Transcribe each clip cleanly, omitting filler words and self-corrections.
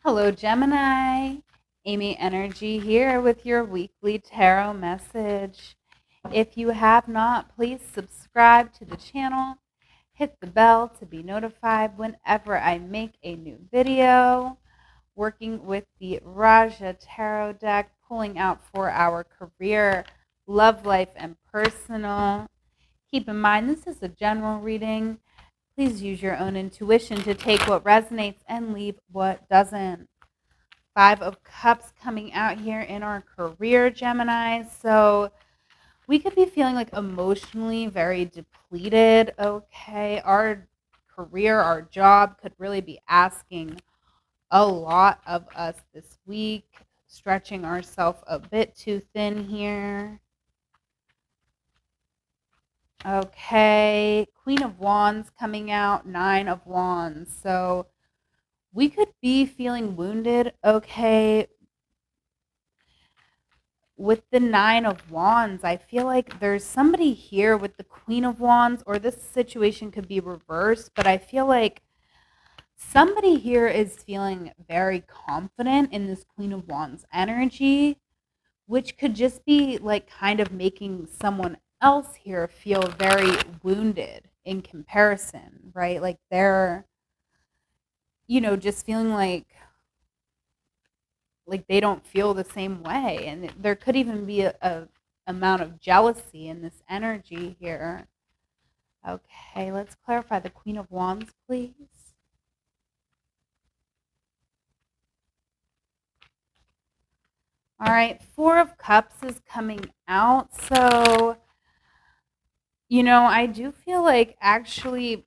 Hello, Gemini. Amyenergy here with your weekly tarot message. If you have not, please subscribe to the channel. Hit the bell to be notified whenever I make a new video. Working with the Raja Tarot deck, pulling out for our career, love life, and personal. Keep in mind, this is a general reading. Please use your own intuition to take what resonates and leave what doesn't. Five of Cups coming out here in our career, Gemini. So we could be feeling like emotionally very depleted. Okay. Our career, our job could really be asking a lot of us this week, stretching ourselves a bit too thin here. Okay. Queen of Wands coming out, Nine of Wands. So we could be feeling wounded. Okay. With the Nine of Wands, I feel like there's somebody here with the Queen of Wands, or this situation could be reversed, but I feel like somebody here is feeling very confident in this Queen of Wands energy, which could just be like kind of making someone else here feel very wounded in comparison, right? Like they're, just feeling like they don't feel the same way, and there could even be a amount of jealousy in this energy here. Okay, let's clarify the Queen of Wands, please. All right, Four of Cups is coming out. So I do feel like actually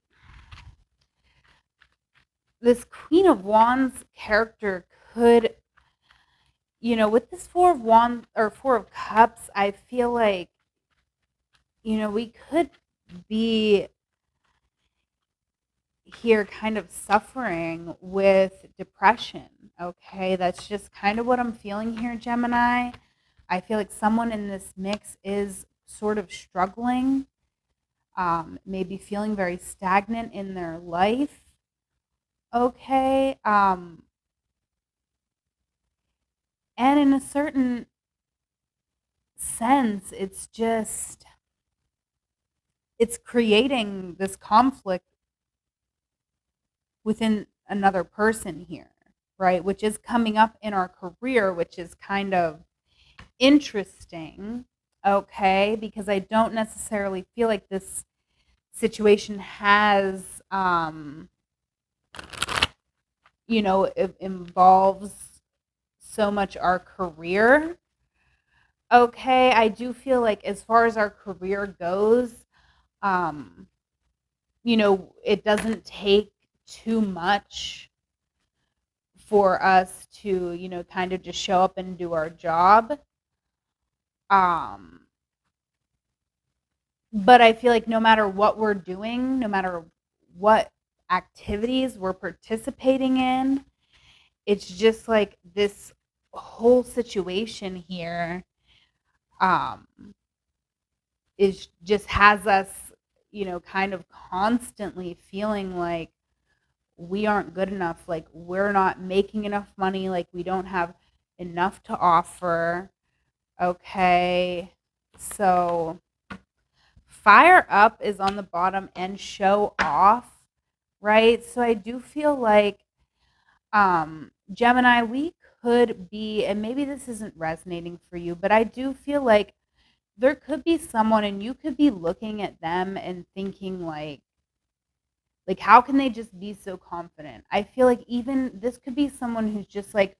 this Queen of Wands character could, with this Four of Wands or Four of Cups, I feel like we could be here kind of suffering with depression. Okay, that's just kind of what I'm feeling here, Gemini. I feel like someone in this mix is sort of struggling, maybe feeling very stagnant in their life. Okay, and in a certain sense, it's creating this conflict within another person here, right? Which is coming up in our career, which is kind of interesting, okay? Because I don't necessarily feel like this situation has, it involves so much our career. Okay, I do feel like as far as our career goes, um, it doesn't take too much for us to, kind of just show up and do our job. Um, but I feel like no matter what we're doing, no matter what activities we're participating in, it's just like this whole situation here um is just has us, kind of constantly feeling like we aren't good enough, like we're not making enough money, like we don't have enough to offer. Okay. So fire up is on the bottom and show off, right? So I do feel like Gemini, we could be, and maybe this isn't resonating for you, but I do feel like there could be someone and you could be looking at them and thinking like how can they just be so confident? I feel like even this could be someone who's just like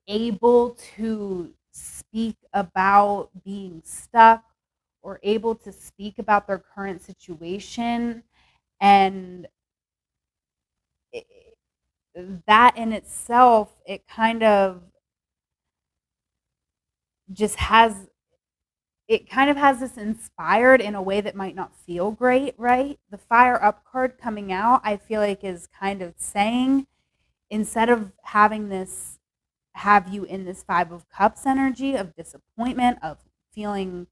able to speak about being stuck or able to speak about their current situation, and it, that in itself, it kind of just has this inspired in a way that might not feel great, right? The fire up card coming out, I feel like is kind of saying, instead of having this have you in this Five of Cups energy of disappointment, of feeling,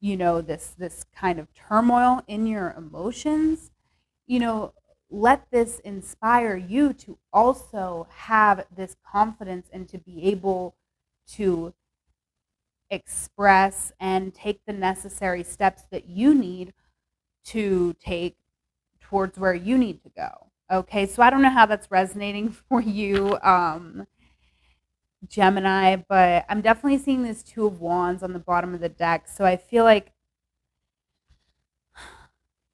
this kind of turmoil in your emotions, you know, let this inspire you to also have this confidence and to be able to express and take the necessary steps that you need to take towards where you need to go. Okay, so I don't know how that's resonating for you, Gemini, but I'm definitely seeing this Two of Wands on the bottom of the deck. So I feel like,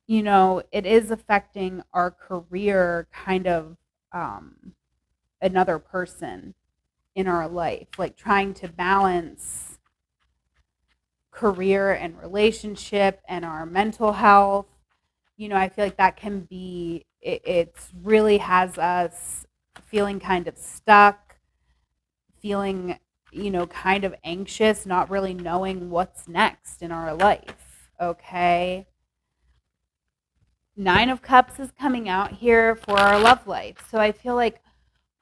it is affecting our career kind of, another person in our life, like trying to balance career and relationship and our mental health. I feel like that can be, it's really has us feeling kind of stuck, feeling, kind of anxious, not really knowing what's next in our life. Okay. Nine of Cups is coming out here for our love life. So I feel like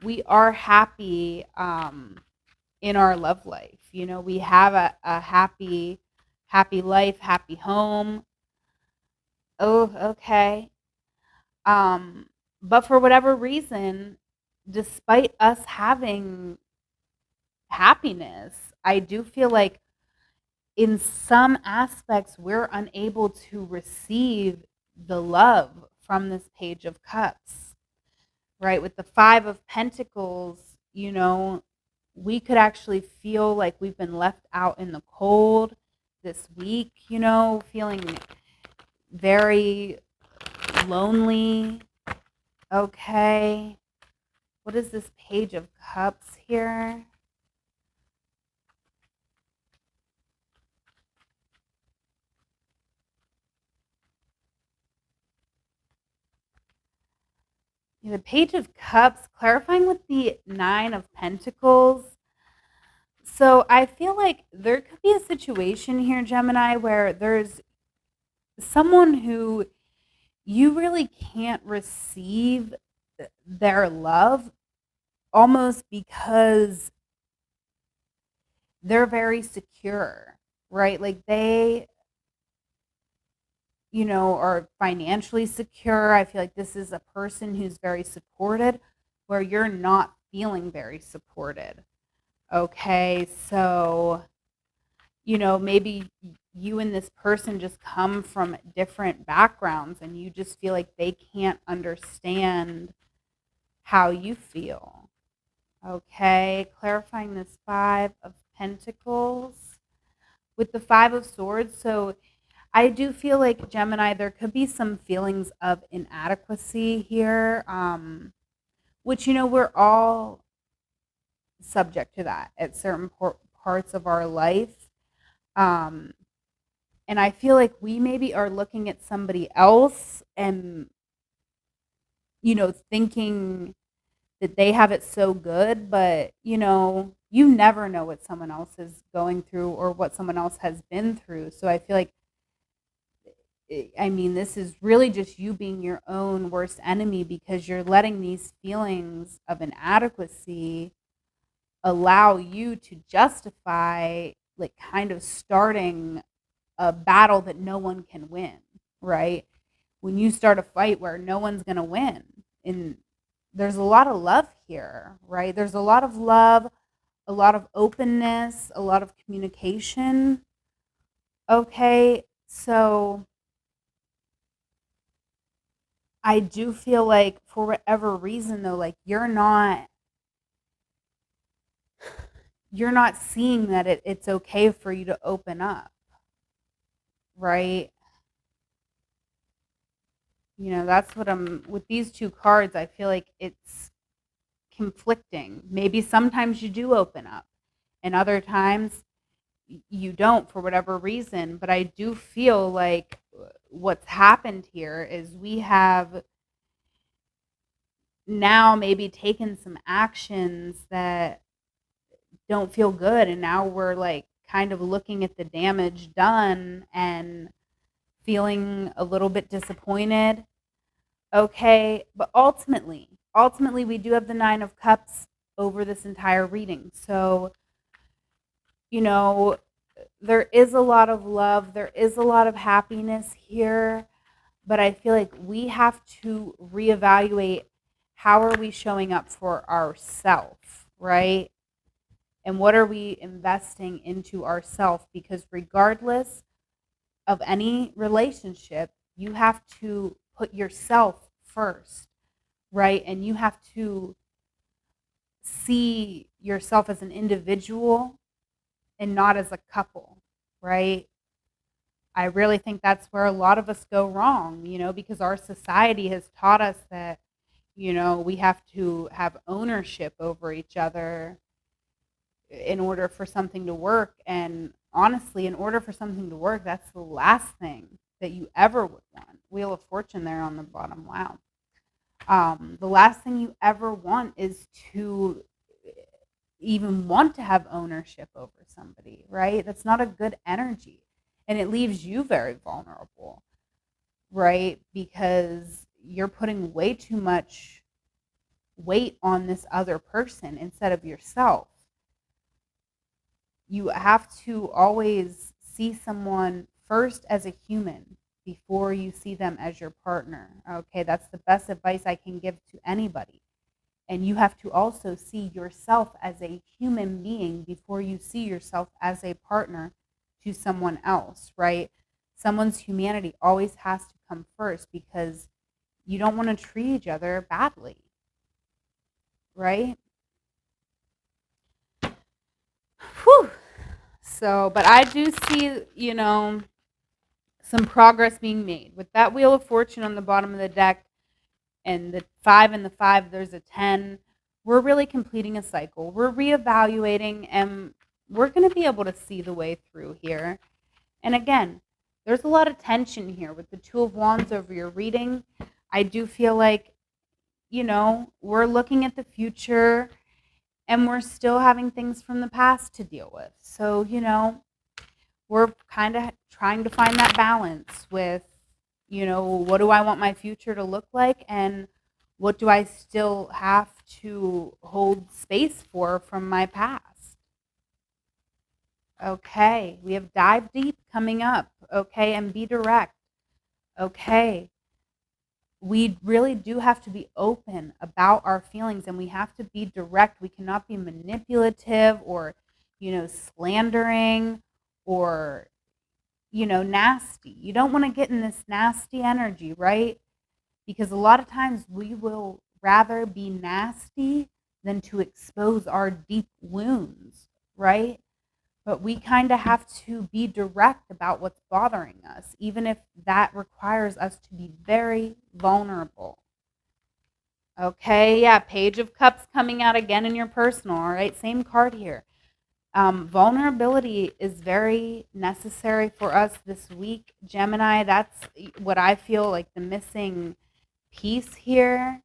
we are happy in our love life. We have a happy life, happy home. Oh, okay. Um, but for whatever reason, despite us having happiness, I do feel like in some aspects we're unable to receive the love from this Page of Cups, right? With the Five of Pentacles, we could actually feel like we've been left out in the cold this week, feeling very lonely. Okay. What is this Page of Cups here? The Page of Cups, clarifying with the Nine of Pentacles. So I feel like there could be a situation here, Gemini, where there's someone who you really can't receive their love almost because they're very secure, right? Like they, are financially secure. I feel like this is a person who's very supported where you're not feeling very supported. Okay, so, maybe you and this person just come from different backgrounds and you just feel like they can't understand how you feel. Okay, clarifying this Five of Pentacles with the Five of Swords. So I do feel like, Gemini, there could be some feelings of inadequacy here, which, we're all subject to that at certain parts of our life. Um, and I feel like we maybe are looking at somebody else and, thinking that they have it so good, but, you never know what someone else is going through or what someone else has been through. So I feel like, this is really just you being your own worst enemy because you're letting these feelings of inadequacy allow you to justify, like, kind of starting a battle that no one can win, right? When you start a fight where no one's going to win. And there's a lot of love here, right? There's a lot of love, a lot of openness, a lot of communication. Okay, so I do feel like for whatever reason though, like you're not seeing that it's okay for you to open up, right? That's what I'm with these two cards. I feel like it's conflicting. Maybe sometimes you do open up and other times you don't for whatever reason, but I do feel like what's happened here is we have now maybe taken some actions that don't feel good, and now we're like kind of looking at the damage done and feeling a little bit disappointed. Okay, but ultimately we do have the Nine of Cups over this entire reading. So, you know, there is a lot of love, there is a lot of happiness here. but I feel like we have to reevaluate how are we showing up for ourselves, right? And what are we investing into ourselves? Because regardless of any relationship, you have to put yourself first, right? And you have to see yourself as an individual and not as a couple, right? I really think that's where a lot of us go wrong, because our society has taught us that, we have to have ownership over each other in order for something to work. And honestly, in order for something to work, that's the last thing that you ever would want. Wheel of Fortune there on the bottom. Wow. The last thing you ever want is to even want to have ownership over somebody, right? That's not a good energy. And it leaves you very vulnerable, right? Because you're putting way too much weight on this other person instead of yourself. You have to always see someone first as a human before you see them as your partner. Okay, that's the best advice I can give to anybody. And you have to also see yourself as a human being before you see yourself as a partner to someone else, right? Someone's humanity always has to come first because you don't want to treat each other badly, right? Whew. So, but I do see, some progress being made. With that Wheel of Fortune on the bottom of the deck and the 5 and the 5, there's a 10. We're really completing a cycle. We're reevaluating and we're going to be able to see the way through here. And again, there's a lot of tension here with the Two of Wands over your reading. I do feel like, we're looking at the future and we're still having things from the past to deal with. So, we're kind of trying to find that balance with, what do I want my future to look like and what do I still have to hold space for from my past? Okay, we have Dive Deep coming up. Okay, and Be Direct. Okay, we really do have to be open about our feelings and we have to be direct. We cannot be manipulative or, slandering or, nasty. You don't want to get in this nasty energy, right? Because a lot of times we will rather be nasty than to expose our deep wounds, right? But we kind of have to be direct about what's bothering us, even if that requires us to be very vulnerable. Okay, yeah, Page of Cups coming out again in your personal, all right? Same card here. Vulnerability is very necessary for us this week, Gemini. That's what I feel like the missing piece here,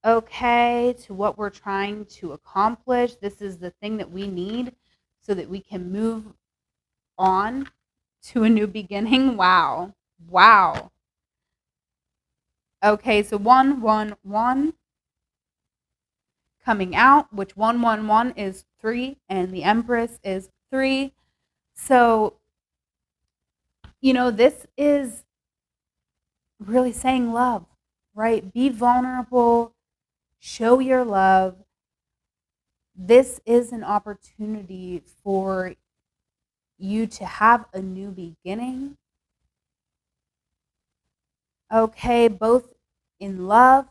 okay, to what we're trying to accomplish. This is the thing that we need so that we can move on to a new beginning. Wow. Wow. Okay, so 111 coming out, which 111 is 3 and the Empress is 3. So, this is really saying love, right? Be vulnerable, show your love. This is an opportunity for you to have a new beginning. Okay, both in love,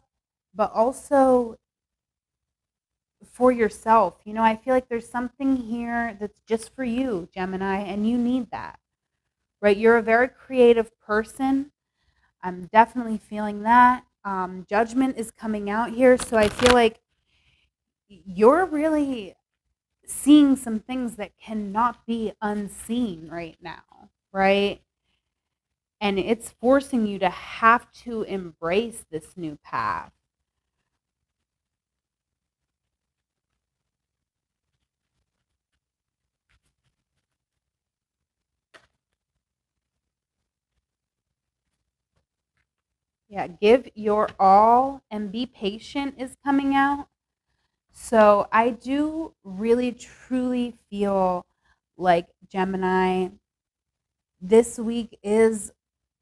but also for yourself. I feel like there's something here that's just for you, Gemini, and you need that, right? You're a very creative person. I'm definitely feeling that. Judgment is coming out here, so I feel like you're really seeing some things that cannot be unseen right now, right? And it's forcing you to have to embrace this new path. Yeah, give your all and be patient is coming out. So I do really truly feel like Gemini, this week is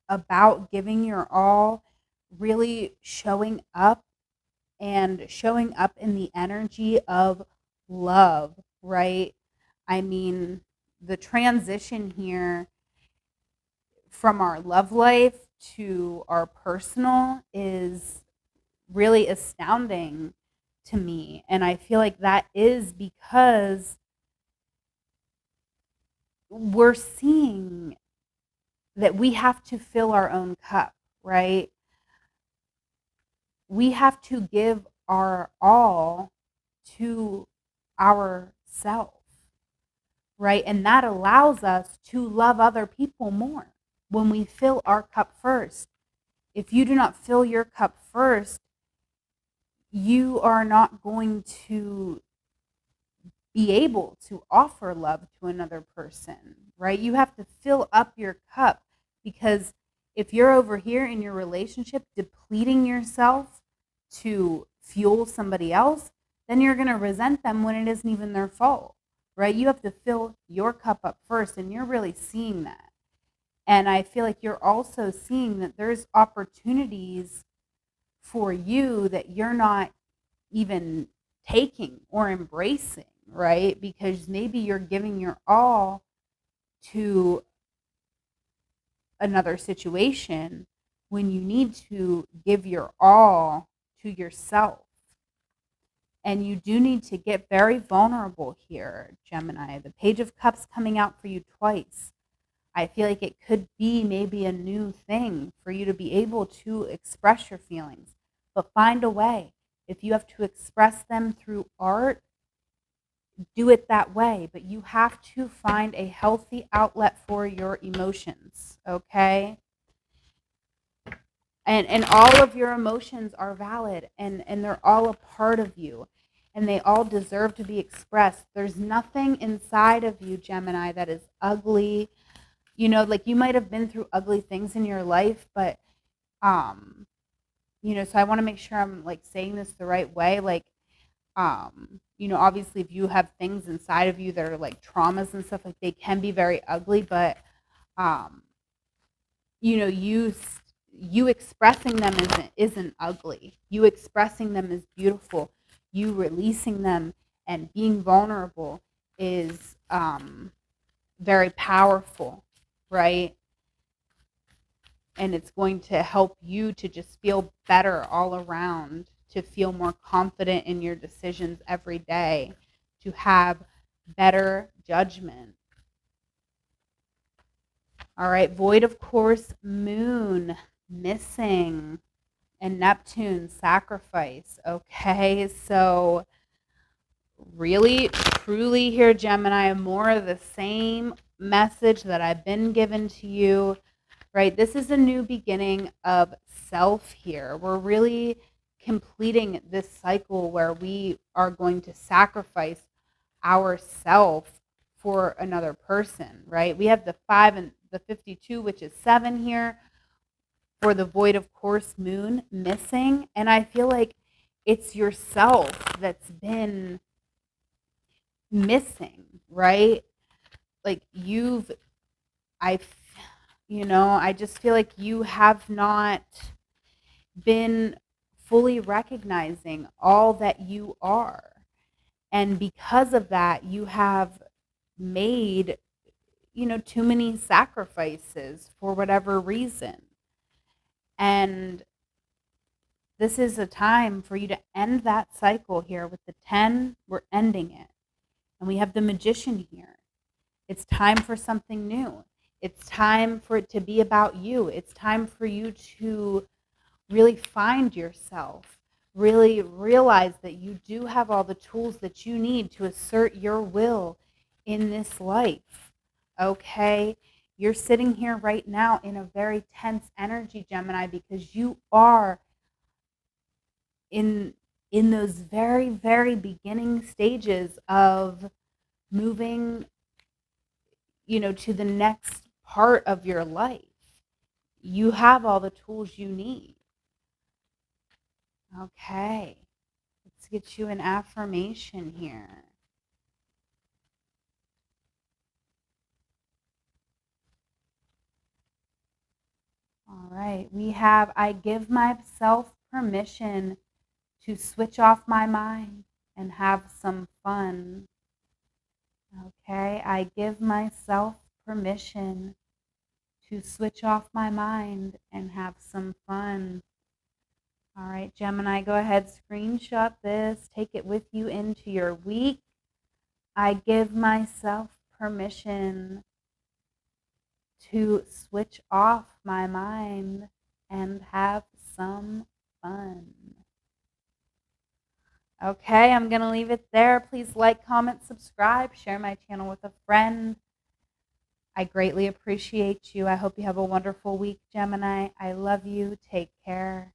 about giving your all, really showing up and showing up in the energy of love, right? I mean, the transition here from our love life to our personal is really astounding to me. And I feel like that is because we're seeing that we have to fill our own cup, right? We have to give our all to ourself, right? And that allows us to love other people more when we fill our cup first. If you do not fill your cup first, you are not going to be able to offer love to another person, right? You have to fill up your cup, because if you're over here in your relationship depleting yourself to fuel somebody else, then you're going to resent them when it isn't even their fault, right? You have to fill your cup up first, and you're really seeing that. And I feel like you're also seeing that there's opportunities for you that you're not even taking or embracing, right? Because maybe you're giving your all to another situation when you need to give your all to yourself. And you do need to get very vulnerable here, Gemini. The Page of Cups coming out for you twice. I feel like it could be maybe a new thing for you to be able to express your feelings, but find a way. If you have to express them through art, do it that way. But you have to find a healthy outlet for your emotions, okay? And all of your emotions are valid, and they're all a part of you, and they all deserve to be expressed. There's nothing inside of you, Gemini, that is ugly. Like, you might have been through ugly things in your life, but so I want to make sure I'm like saying this the right way. Like, obviously if you have things inside of you that are like traumas and stuff, like, they can be very ugly, but um, you expressing them isn't ugly. You expressing them is beautiful. You releasing them and being vulnerable is very powerful, right? And it's going to help you to just feel better all around, to feel more confident in your decisions every day, to have better judgment. All right, void, of course, moon, missing, and Neptune, sacrifice. Okay, so really, truly here, Gemini, more of the same message that I've been given to you, right? This is a new beginning of self here. We're really completing this cycle where we are going to sacrifice ourself for another person, right? We have the 5 and the 52, which is 7 here for the void, of course, moon, missing. And I feel like it's yourself that's been missing, right? Like, I I just feel like you have not been fully recognizing all that you are. And because of that, you have made, too many sacrifices for whatever reason. And this is a time for you to end that cycle here with the 10. We're ending it. And we have the Magician here. It's time for something new. It's time for it to be about you. It's time for you to really find yourself, really realize that you do have all the tools that you need to assert your will in this life. Okay? You're sitting here right now in a very tense energy, Gemini, because you are in those very, very beginning stages of moving, to the next part of your life. You have all the tools you need. Okay. Let's get you an affirmation here. All right, we have I give myself permission to switch off my mind and have some fun. Okay, I give myself permission to switch off my mind and have some fun. All right, Gemini, go ahead, screenshot this, take it with you into your week. I give myself permission to switch off my mind and have some fun. Okay, I'm going to leave it there. Please like, comment, subscribe, share my channel with a friend. I greatly appreciate you. I hope you have a wonderful week, Gemini. I love you. Take care.